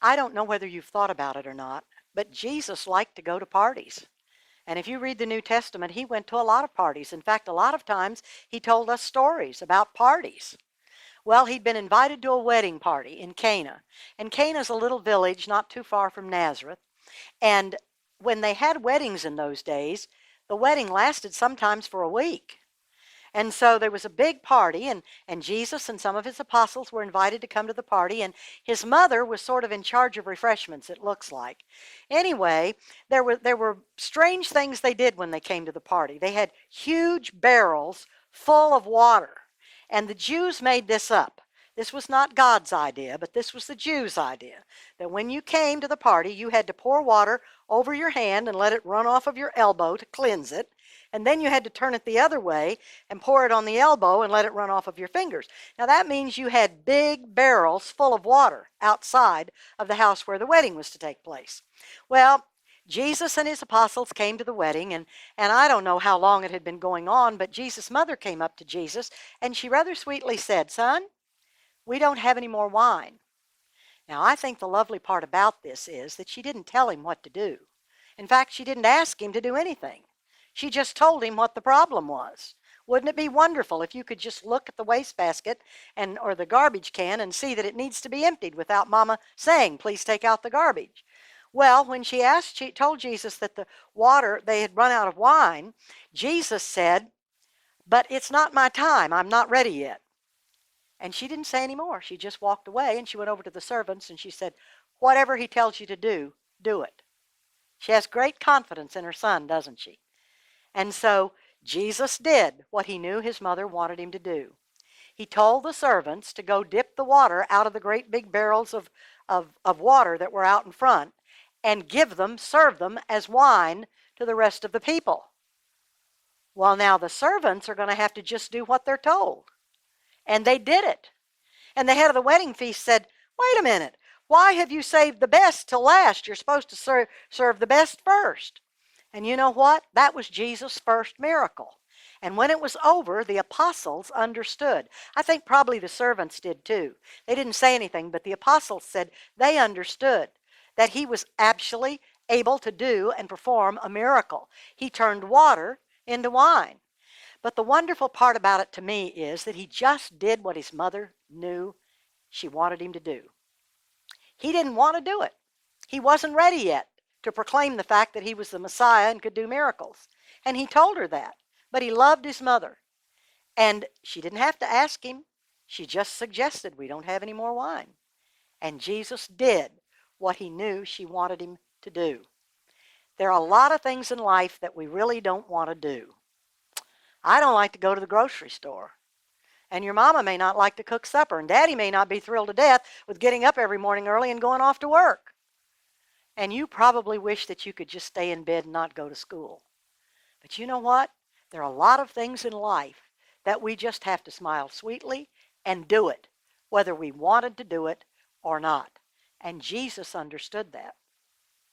I don't know whether you've thought about it or not, but Jesus liked to go to parties. And if you read the New Testament, he went to a lot of parties. In fact, a lot of times he told us stories about parties. Well, he'd been invited to a wedding party in Cana. And Cana's a little village not too far from Nazareth. And when they had weddings in those days, the wedding lasted sometimes for a week. And so there was a big party, and Jesus and some of his apostles were invited to come to the party, and his mother was sort of in charge of refreshments, it looks like. Anyway, there were strange things they did when they came to the party. They had huge barrels full of water, and the Jews made this up. This was not God's idea, but this was the Jews' idea, that when you came to the party, you had to pour water over your hand and let it run off of your elbow to cleanse it, and then you had to turn it the other way and pour it on the elbow and let it run off of your fingers. Now that means you had big barrels full of water outside of the house where the wedding was to take place. Well, Jesus and his apostles came to the wedding, and I don't know how long it had been going on, but Jesus' mother came up to Jesus, and she rather sweetly said, "Son, we don't have any more wine." Now, I think the lovely part about this is that she didn't tell him what to do. In fact, she didn't ask him to do anything. She just told him what the problem was. Wouldn't it be wonderful if you could just look at the wastebasket or the garbage can and see that it needs to be emptied without Mama saying, "Please take out the garbage"? Well, when she told Jesus that the water, they had run out of wine, Jesus said, "But it's not my time. I'm not ready yet." And she didn't say any more. She just walked away, and she went over to the servants and she said, "Whatever he tells you to do, do it." She has great confidence in her son, doesn't she? And so Jesus did what he knew his mother wanted him to do. He told the servants to go dip the water out of the great big barrels of water that were out in front and serve them as wine to the rest of the people. Well, now the servants are going to have to just do what they're told. And they did it. And the head of the wedding feast said, "Wait a minute. Why have you saved the best till last? You're supposed to serve the best first." And you know what? That was Jesus' first miracle. And when it was over, the apostles understood. I think probably the servants did too. They didn't say anything, but the apostles said they understood that he was actually able to do and perform a miracle. He turned water into wine. But the wonderful part about it to me is that he just did what his mother knew she wanted him to do. He didn't want to do it. He wasn't ready yet to proclaim the fact that he was the Messiah and could do miracles. And he told her that. But he loved his mother. And she didn't have to ask him. She just suggested, "We don't have any more wine." And Jesus did what he knew she wanted him to do. There are a lot of things in life that we really don't want to do. I don't like to go to the grocery store. And your mama may not like to cook supper. And daddy may not be thrilled to death with getting up every morning early and going off to work. And you probably wish that you could just stay in bed and not go to school. But you know what? There are a lot of things in life that we just have to smile sweetly and do it, whether we wanted to do it or not. And Jesus understood that.